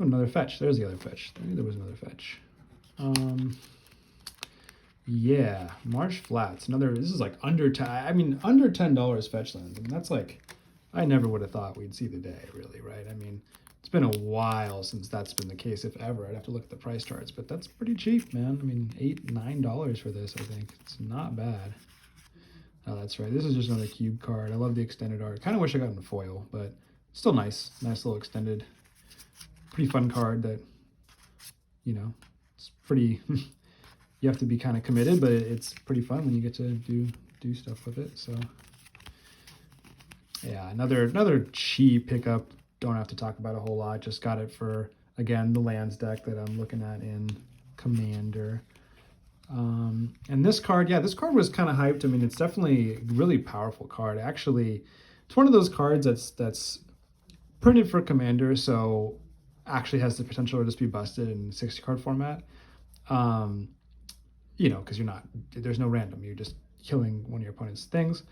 Oh, another fetch. There's the other fetch. There was another fetch. Yeah, Marsh Flats. Another. This is like under under $10 fetch lands. And that's like, I never would have thought we'd see the day, really, right? I mean, it's been a while since that's been the case, if ever. I'd have to look at the price charts, but that's pretty cheap, man. I mean, $8-9 for this, I think. It's not bad. Oh, that's right. This is just another cube card. I love the extended art. Kind of wish I got in foil, but still nice. Nice little extended. Pretty fun card that, you know, it's pretty... You have to be kind of committed, but it's pretty fun when you get to do stuff with it. So yeah, another cheap pickup. Don't have to talk about a whole lot. Just got it for, again, the lands deck that I'm looking at in Commander. And this card, yeah, this card was kind of hyped. I mean, it's definitely a really powerful card. Actually, it's one of those cards that's printed for Commander, so actually has the potential to just be busted in 60 card format. You know, because there's no random, you're just killing one of your opponent's things.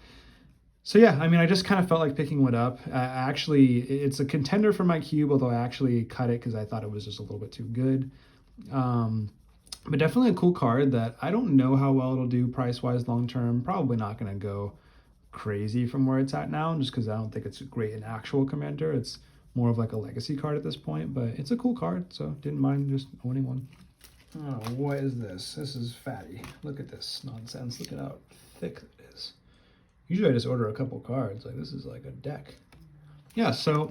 So yeah, I mean, I just kind of felt like picking one up. Actually, it's a contender for my cube, although I actually cut it because I thought it was just a little bit too good. But definitely a cool card that I don't know how well it'll do price-wise long-term. Probably not going to go crazy from where it's at now, just because I don't think it's great in actual Commander. It's more of like a legacy card at this point, but it's a cool card, so didn't mind just owning one. Oh, what is this? This is fatty. Look at this nonsense. Look at how thick it is. Usually I just order a couple cards. Like, this is like a deck. Yeah, so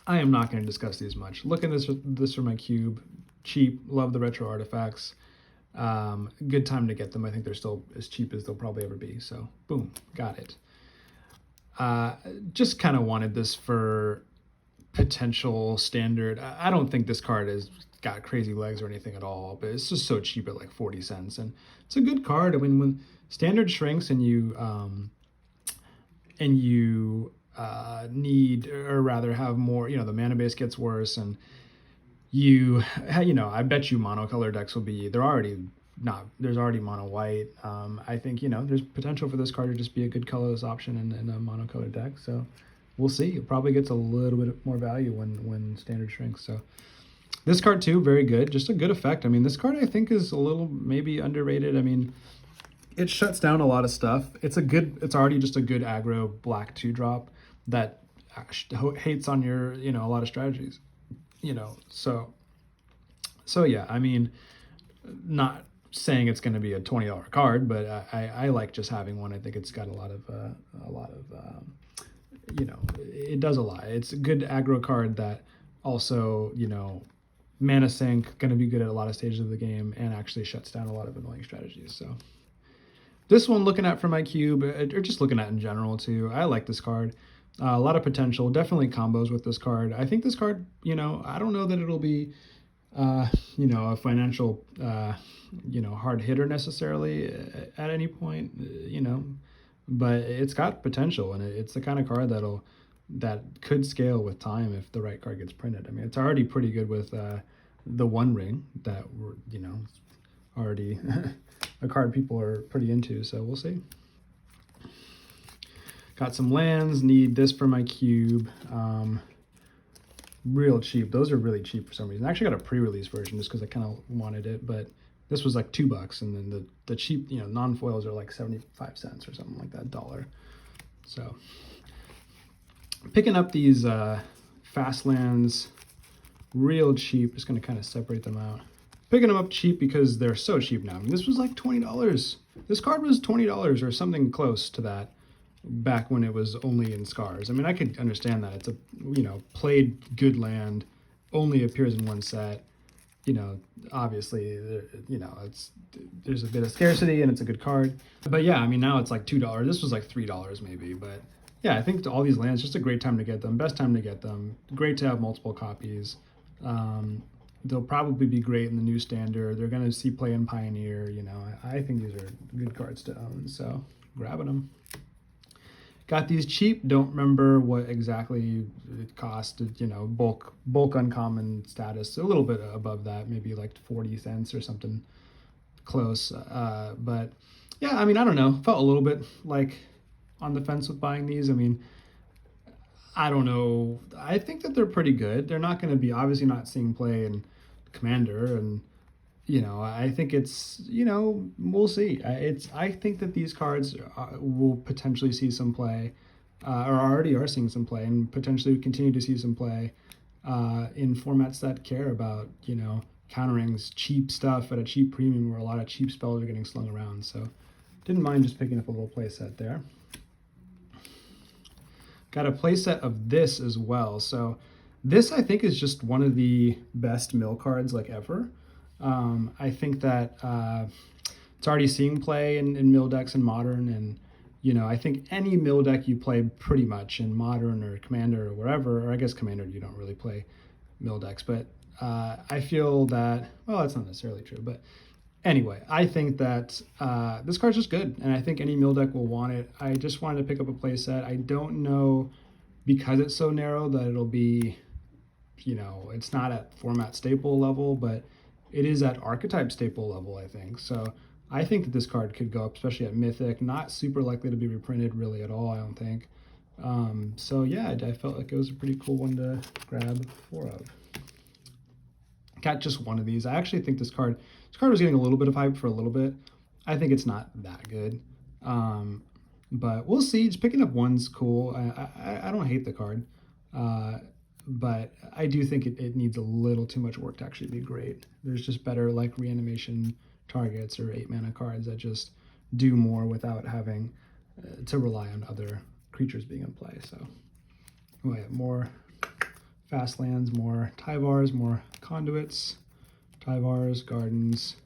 I am not going to discuss these much. Look at this for my cube. Cheap. Love the retro artifacts. Good time to get them. I think they're still as cheap as they'll probably ever be. So, boom. Got it. Just kind of wanted this for potential standard. I don't think this card is got crazy legs or anything at all, but it's just so cheap at like 40 cents, and it's a good card. I mean, when standard shrinks and you need, or rather have more, the mana base gets worse, and I bet you monocolor decks will be, there's already mono white. I think, there's potential for this card to just be a good colorless option in a monocolor deck, so we'll see. It probably gets a little bit more value when standard shrinks. So this card too, very good. Just a good effect. I mean, this card I think is a little maybe underrated. I mean, it shuts down a lot of stuff. It's already just a good aggro black 2-drop that hates on your, a lot of strategies. So yeah, I mean, not saying it's going to be a $20 card, but I like just having one. I think it's got a lot of it does a lot. It's a good aggro card that also, mana sink, going to be good at a lot of stages of the game, and actually shuts down a lot of annoying strategies. So this one, looking at for my cube, or just looking at in general too, I like this card. A lot of potential, definitely combos with this card. I think this card, I don't know that it'll be, a financial, hard hitter necessarily at any point, but it's got potential, and it's the kind of card that could scale with time if the right card gets printed. I mean, it's already pretty good with the One Ring that we're, already a card people are pretty into, so we'll see. Got some lands, need this for my cube. Real cheap. Those are really cheap for some reason. I actually got a pre-release version just because I kind of wanted it, but this was like $2, and then the cheap, non-foils are like 75 cents or something like that, dollar. So picking up these fastlands real cheap. Just going to kind of separate them out. Picking them up cheap because they're so cheap now. I mean, this was like $20. This card was $20 or something close to that back when it was only in Scars. I mean, I could understand that. It's a, played good land, only appears in one set. Obviously, there's a bit of scarcity and it's a good card. But yeah, I mean, now it's like $2. This was like $3 maybe, but yeah, I think all these lands, just a great time to get them. Best time to get them. Great to have multiple copies. They'll probably be great in the new standard. They're going to see play in Pioneer. I think these are good cards to own. So grabbing them. Got these cheap. Don't remember what exactly it cost. Bulk uncommon status. A little bit above that, maybe like 40 cents or something close. But yeah, I mean, I don't know. Felt a little bit like on the fence with buying these. I mean, I don't know. I think that they're pretty good. They're not going to be obviously not seeing play in Commander, and I think it's we'll see. I think that these cards will potentially see some play, or already are seeing some play, and potentially continue to see some play in formats that care about countering cheap stuff at a cheap premium, where a lot of cheap spells are getting slung around. So didn't mind just picking up a little play set there. Got a playset of this as well. So this, I think, is just one of the best mill cards like ever. I think that it's already seeing play in mill decks in Modern, and I think any mill deck you play pretty much in Modern or Commander or wherever, or I guess Commander you don't really play mill decks, but I feel that, well, that's not necessarily true, but anyway, I think that this card's just good, and I think any mill deck will want it. I just wanted to pick up a playset. I don't know, because it's so narrow, that it'll be, it's not at format staple level, but it is at archetype staple level, I think. So I think that this card could go up, especially at Mythic. Not super likely to be reprinted really at all, I don't think. So yeah, I felt like it was a pretty cool one to grab 4 of. Got just one of these. I actually think this card was getting a little bit of hype for a little bit. I think it's not that good, but we'll see. Just picking up one's cool. I don't hate the card, but I do think it needs a little too much work to actually be great. There's just better like reanimation targets or 8 mana cards that just do more without having to rely on other creatures being in play. So we have more fastlands, more Tyvars, more conduits, Tyvars, gardens.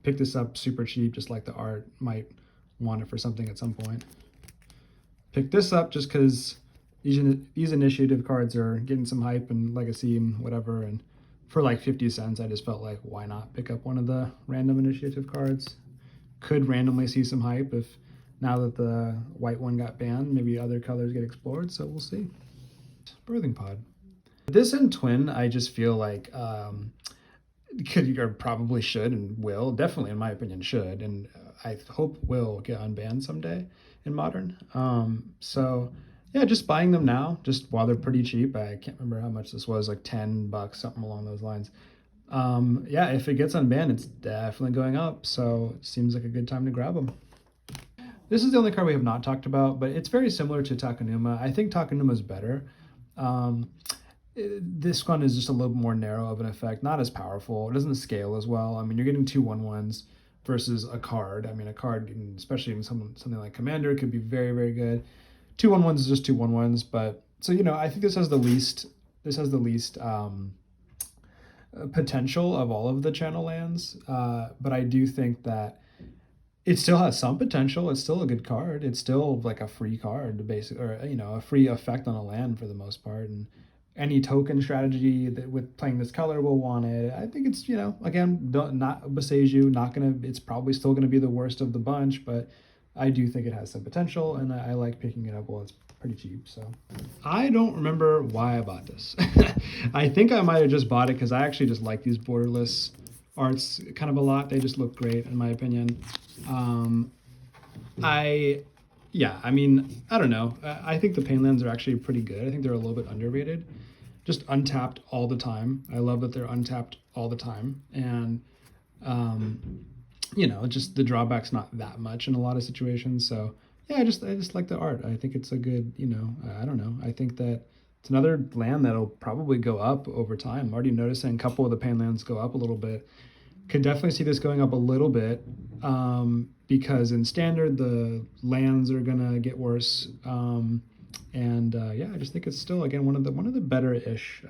Pick this up super cheap, just like the art. Might want it for something at some point. Pick this up just because these initiative cards are getting some hype and legacy and whatever, and for like 50 cents, I just felt like, why not pick up one of the random initiative cards? Could randomly see some hype if, now that the white one got banned, maybe other colors get explored, so we'll see. Birthing Pod. This and Twin, I just feel like could, or probably should, and will, definitely in my opinion should, and I hope will get unbanned someday in Modern. So yeah, just buying them now, just while they're pretty cheap. I can't remember how much this was, like $10, something along those lines. Yeah, if it gets unbanned, it's definitely going up, so it seems like a good time to grab them. This is the only card we have not talked about, but it's very similar to Takenuma. I think Takenuma is better. This one is just a little more narrow of an effect, not as powerful. It doesn't scale as well. I mean, you're getting 2 1/1s versus a card. I mean, a card, especially in something like Commander, could be very, very good. 2 1/1s is just 2 1/1s, but so I think this has the least potential of all of the channel lands. But I do think that it still has some potential. It's still a good card. It's still like a free card, basically, or a free effect on a land for the most part. And any token strategy that with playing this color will want it. I think it's again, not Boseiju, not gonna. It's probably still gonna be the worst of the bunch, but I do think it has some potential, and I like picking it up while it's pretty cheap. So I don't remember why I bought this. I think I might have just bought it because I actually just like these borderless arts kind of a lot. They just look great in my opinion. I mean, I don't know. I think the painlands are actually pretty good. I think they're a little bit underrated. Just untapped all the time. I love that they're untapped all the time. And, just the drawback's not that much in a lot of situations. So, yeah, I just like the art. I think it's a good, I don't know. I think that it's another land that'll probably go up over time. I'm already noticing a couple of the painlands go up a little bit. Could definitely see this going up a little bit because in Standard, the lands are going to get worse. Yeah, I just think it's still, again, one of the better-ish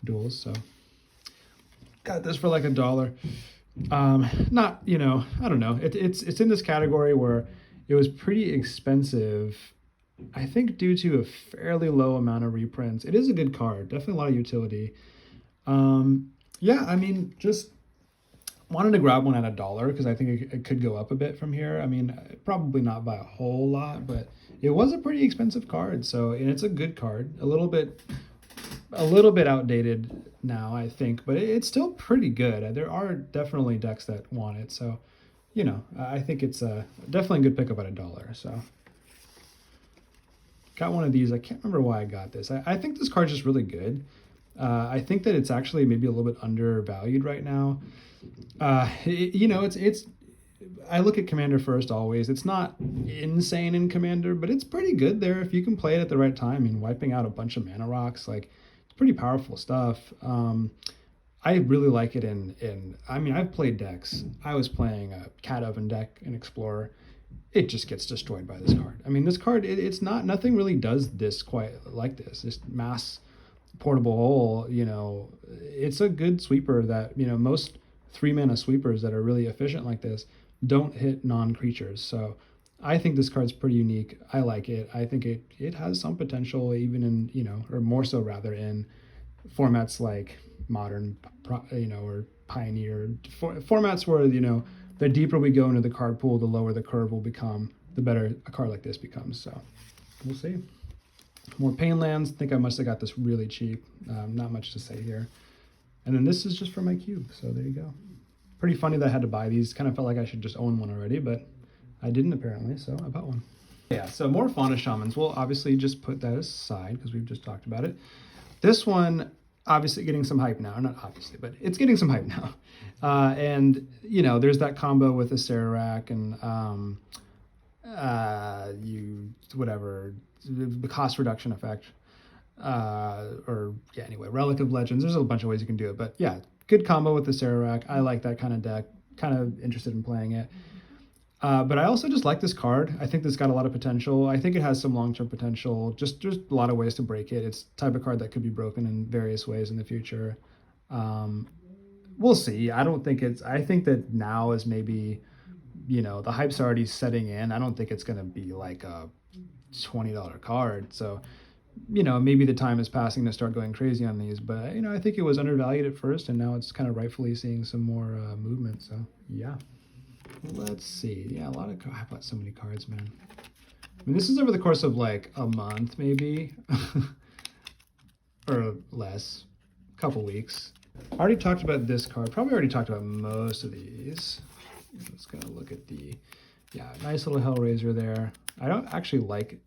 duels. So got this for like $1. Not, I don't know. It's in this category where it was pretty expensive, I think, due to a fairly low amount of reprints. It is a good card, definitely a lot of utility. Yeah, I mean, just wanted to grab one at $1 because I think it could go up a bit from here. I mean, probably not by a whole lot, but it was a pretty expensive card. So, and it's a good card, a little bit outdated now, I think, but it's still pretty good. There are definitely decks that want it. So, I think it's definitely a good pickup at $1. So got one of these. I can't remember why I got this. I think this card's just really good. I think that it's actually maybe a little bit undervalued right now. You know, it's I look at Commander first always. It's not insane in Commander, but it's pretty good there if you can play it at the right time. I mean, wiping out a bunch of mana rocks, like, it's pretty powerful stuff. I really like it I mean, I've played decks. I was playing a Cat Oven deck in Explorer. It just gets destroyed by this card. I mean, this card, it's not, nothing really does this quite like this. This mass portable hole, you know, it's a good sweeper that, you know, most 3-mana sweepers that are really efficient like this don't hit non-creatures. So I think this card's pretty unique. I like it. I think it has some potential even in, you know, or more so rather in formats like Modern, you know, or Pioneer, formats where, you know, the deeper we go into the card pool, the lower the curve will become, the better a card like this becomes. So we'll see. More painlands. I think I must have got this really cheap. Not much to say here. And then this is just for my cube. So there you go. Pretty funny that I had to buy these. Kind of felt like I should just own one already, but I didn't apparently, so I bought one. Yeah, so more Fauna Shamans. We'll obviously just put that aside because we've just talked about it. This one, obviously getting some hype now. Not obviously, but it's getting some hype now. And, you know, there's that combo with the Sararak and the cost reduction effect. Anyway, Relic of Legends. There's a bunch of ways you can do it. But yeah, good combo with the Sararak. I like that kind of deck. Kind of interested in playing it. But I also just like this card. I think this got a lot of potential. I think it has some long-term potential. Just there's a lot of ways to break it. It's the type of card that could be broken in various ways in the future. We'll see. I think that now is maybe, you know, the hype's already setting in. I don't think it's going to be like a $20 card. So, you know, maybe the time is passing to start going crazy on these. But, you know, I think it was undervalued at first, and now it's kind of rightfully seeing some more movement. So, yeah. Let's see. Yeah, I bought so many cards, man. I mean, this is over the course of like a month, maybe. Or less. A couple weeks. I already talked about this card. Probably already talked about most of these. Let's go look at the... Yeah, nice little Hellraiser there. I don't actually like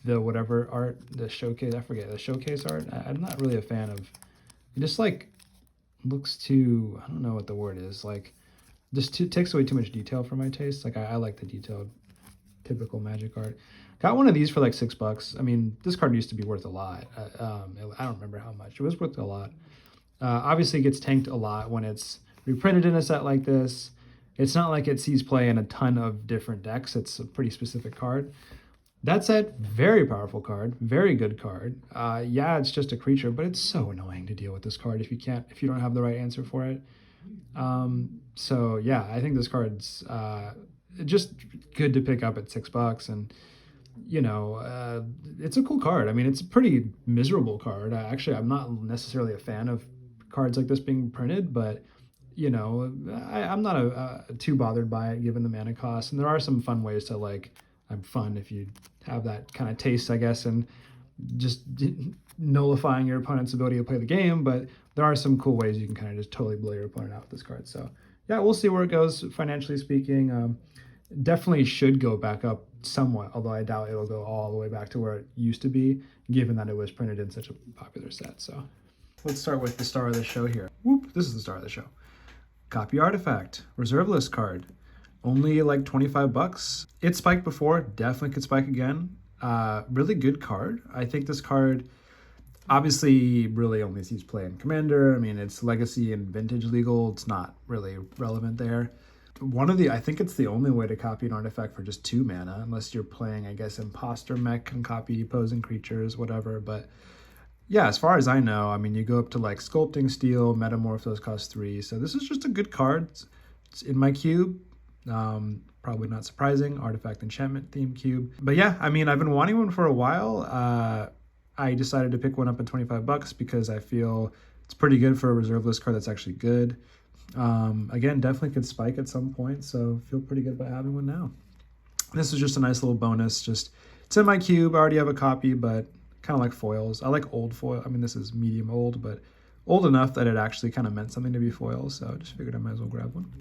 the whatever art, the showcase. I forget, the showcase art. I'm not really a fan of... It just like looks too... I don't know what the word is. Like... Just takes away too much detail for my taste. Like I like the detailed, typical Magic art. Got one of these for like $6. I mean, this card used to be worth a lot. I don't remember how much. It was worth a lot. Obviously, it gets tanked a lot when it's reprinted in a set like this. It's not like it sees play in a ton of different decks. It's a pretty specific card. That said, very powerful card, very good card. Yeah, it's just a creature, but it's so annoying to deal with this card if you don't have the right answer for it. So yeah, I think this card's just good to pick up at $6, and you know, it's a cool card. I mean, it's a pretty miserable card. Actually, I'm not necessarily a fan of cards like this being printed, but you know, I'm not too bothered by it given the mana cost. And there are some fun ways to like, I'm fun if you have that kind of taste, I guess, and just nullifying your opponent's ability to play the game. But there are some cool ways you can kind of just totally blow your opponent out with this card. So yeah, we'll see where it goes financially speaking. Definitely should go back up somewhat, although I doubt it'll go all the way back to where it used to be, given that it was printed in such a popular set. So let's start with the star of the show here. Whoop, this is the star of the show. Copy Artifact, reserve list card. Only like $25. It spiked before, definitely could spike again. Really good card. I think this card obviously really only sees play in Commander. I mean, it's Legacy and Vintage legal. It's not really relevant there. I think it's the only way to copy an artifact for just 2 mana, unless you're playing, I guess, Imposter Mech and copy opposing creatures, whatever. But yeah, as far as I know, I mean, you go up to like Sculpting Steel, Metamorph, those cost 3. So this is just a good card. It's in my cube. Probably not surprising, artifact enchantment theme cube. But yeah, I mean, I've been wanting one for a while. I decided to pick one up at $25 because I feel it's pretty good for a reserve list card that's actually good. Again, definitely could spike at some point, so feel pretty good about having one now. This is just a nice little bonus. Just it's in my cube. I already have a copy, but kind of like foils. I like old foil. I mean, this is medium old, but old enough that it actually kind of meant something to be foils. So I just figured I might as well grab one.